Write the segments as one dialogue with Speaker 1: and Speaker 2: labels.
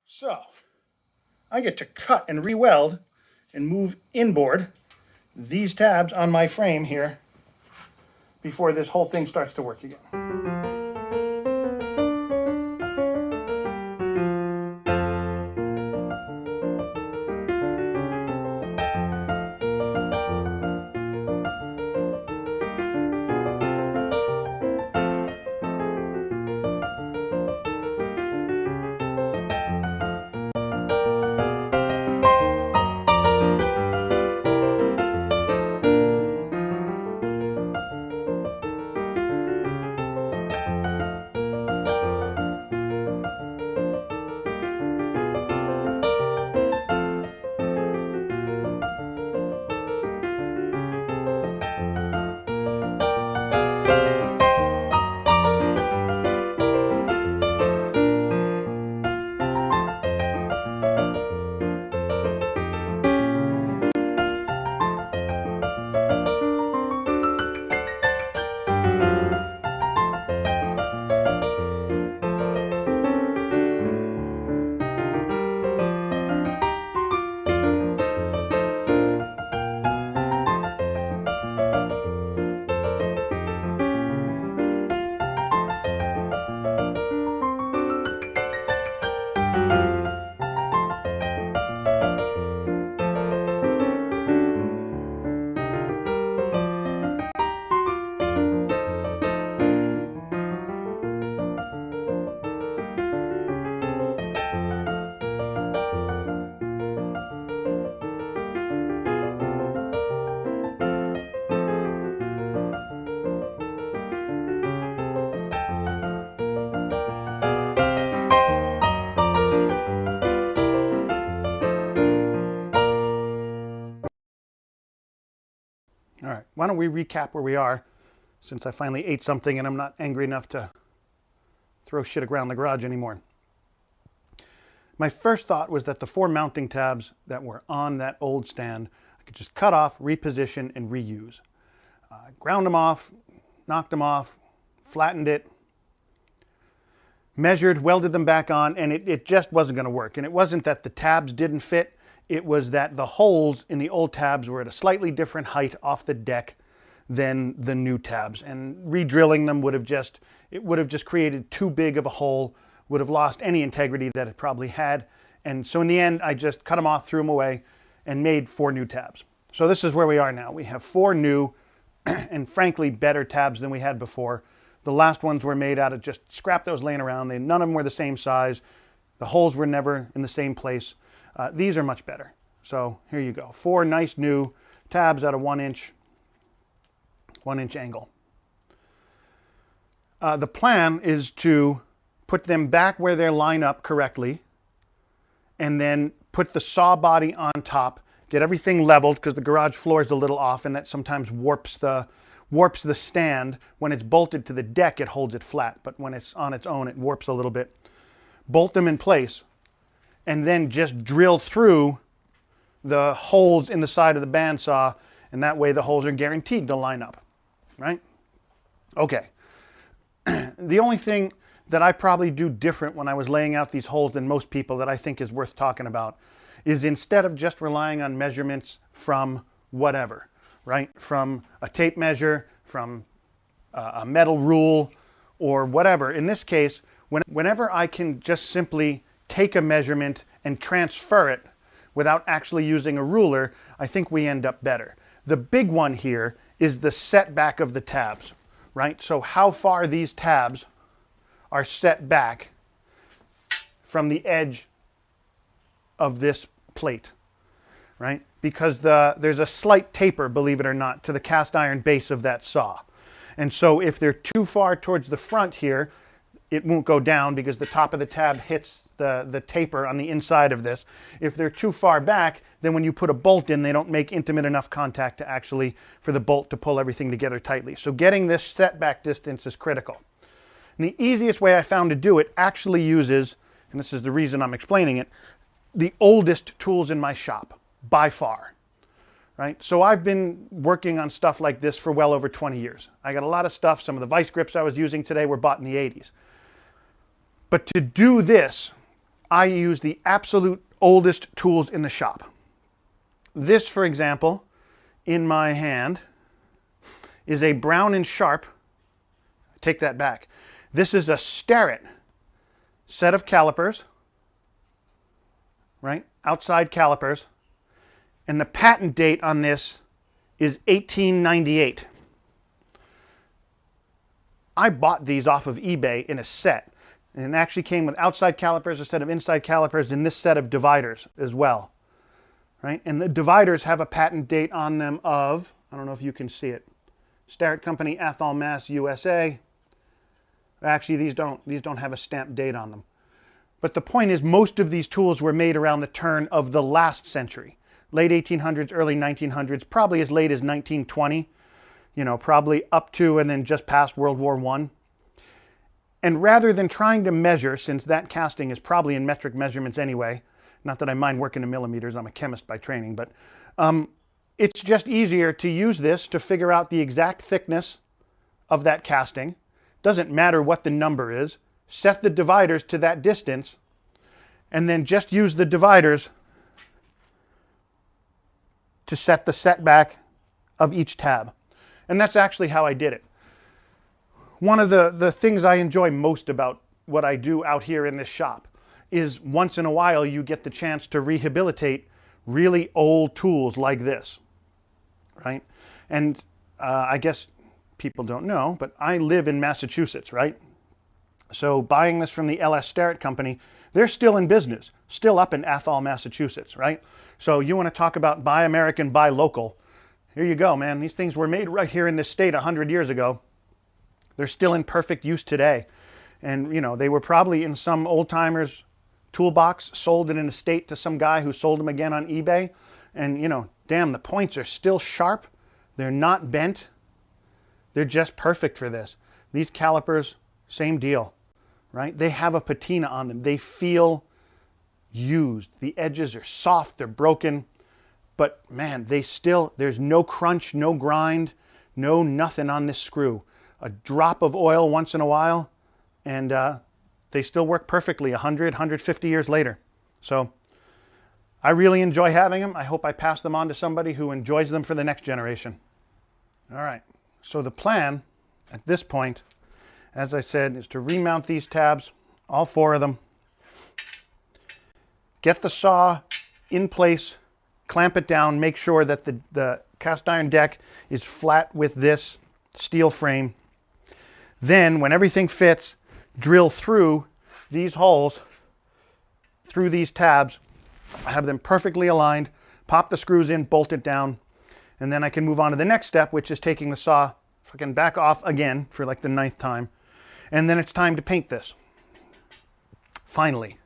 Speaker 1: So I get to cut and re-weld and move inboard these tabs on my frame here before this whole thing starts to work again. All right, why don't we recap where we are, since I finally ate something and I'm not angry enough to throw shit around the garage anymore. My first thought was that the 4 mounting tabs that were on that old stand, I could just cut off, reposition, and reuse. Ground them off, knocked them off, flattened it, measured, welded them back on, and it just wasn't going to work. And it wasn't that the tabs didn't fit, it was that the holes in the old tabs were at a slightly different height off the deck than the new tabs. And re-drilling them would have just created too big of a hole, would have lost any integrity that it probably had. And so in the end, I just cut them off, threw them away, and made 4 new tabs. So this is where we are now. We have 4 new and frankly better tabs than we had before. The last ones were made out of just scrap that was laying around. None of them were the same size. The holes were never in the same place. These are much better. So here you go. 4 nice new tabs at a 1-inch angle. The plan is to put them back where they line up correctly, and then put the saw body on top, get everything leveled, because the garage floor is a little off, and that sometimes warps the stand. When it's bolted to the deck, it holds it flat, but when it's on its own, it warps a little bit. Bolt them in place, and then just drill through the holes in the side of the bandsaw, and that way the holes are guaranteed to line up, right? Okay. The only thing that I probably do different when I was laying out these holes than most people that I think is worth talking about is, instead of just relying on measurements from whatever, right? From a tape measure, from a metal rule, or whatever. In this case, whenever I can just simply take a measurement and transfer it without actually using a ruler, I think we end up better. The big one here is the setback of the tabs, right? So how far these tabs are set back from the edge of this plate, right? Because there's a slight taper, believe it or not, to the cast iron base of that saw. And so if they're too far towards the front here, it won't go down because the top of the tab hits the taper on the inside of this. If they're too far back, then when you put a bolt in, they don't make intimate enough contact for the bolt to pull everything together tightly. So getting this setback distance is critical. And the easiest way I found to do it actually uses, and this is the reason I'm explaining it, the oldest tools in my shop, by far. Right? So I've been working on stuff like this for well over 20 years. I got a lot of stuff. Some of the vice grips I was using today were bought in the 80s. But to do this, I use the absolute oldest tools in the shop. This, for example, in my hand, is a Brown and Sharp. Take that back. This is a Starrett set of calipers, right? Outside calipers. And the patent date on this is 1898. I bought these off of eBay in a set. And it actually came with outside calipers instead of inside calipers in this set of dividers as well. Right? And the dividers have a patent date on them of, I don't know if you can see it, Starrett Company, Athol, Mass, USA. Actually, these don't have a stamped date on them. But the point is, most of these tools were made around the turn of the last century. Late 1800s, early 1900s, probably as late as 1920. Probably up to and then just past World War I. And rather than trying to measure, since that casting is probably in metric measurements anyway, not that I mind working in millimeters, I'm a chemist by training, but it's just easier to use this to figure out the exact thickness of that casting. Doesn't matter what the number is. Set the dividers to that distance, and then just use the dividers to set the setback of each tab. And that's actually how I did it. One of the things I enjoy most about what I do out here in this shop is once in a while you get the chance to rehabilitate really old tools like this, right? And I guess people don't know, but I live in Massachusetts, right? So buying this from the LS Starrett Company, they're still in business, still up in Athol, Massachusetts, right? So you want to talk about buy American, buy local. Here you go, man. These things were made right here in this state 100 years ago. They're still in perfect use today. And, they were probably in some old-timer's toolbox, sold in an estate to some guy who sold them again on eBay. And, damn, the points are still sharp. They're not bent. They're just perfect for this. These calipers, same deal, right? They have a patina on them. They feel used. The edges are soft. They're broken. But, man, there's no crunch, no grind, no nothing on this screw. A drop of oil once in a while, and they still work perfectly 100, 150 years later. So I really enjoy having them. I hope I pass them on to somebody who enjoys them for the next generation. All right, so the plan at this point, as I said, is to remount these tabs, all 4 of them, get the saw in place, clamp it down, make sure that the cast iron deck is flat with this steel frame. Then, when everything fits, drill through these holes, through these tabs, have them perfectly aligned, pop the screws in, bolt it down, and then I can move on to the next step, which is taking the saw fucking back off again for like the 9th time. And then it's time to paint this. Finally.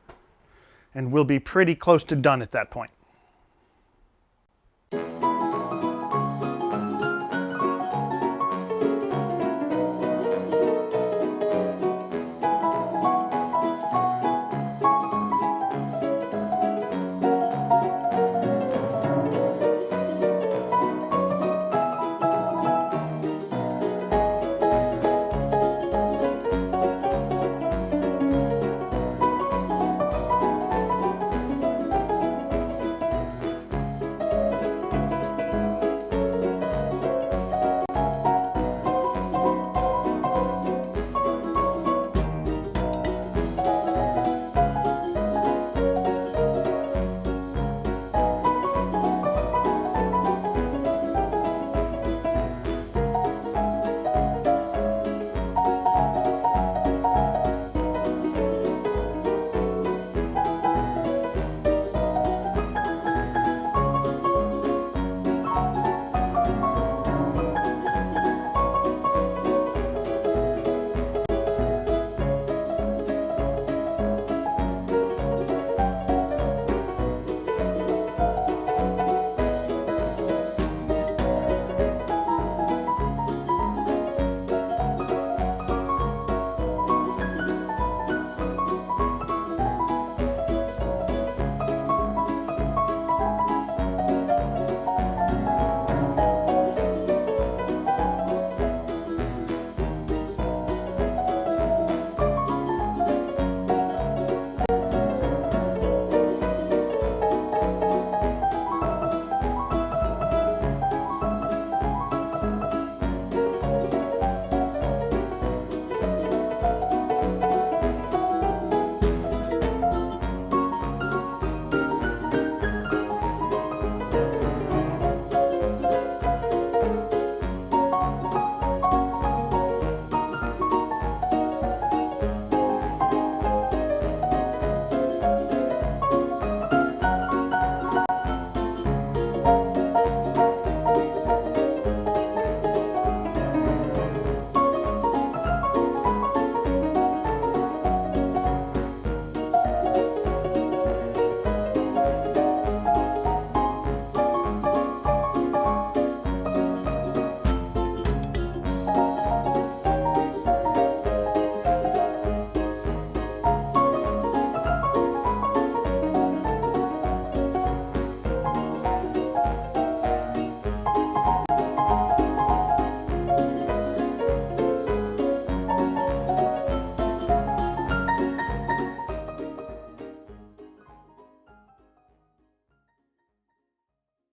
Speaker 1: And we'll be pretty close to done at that point.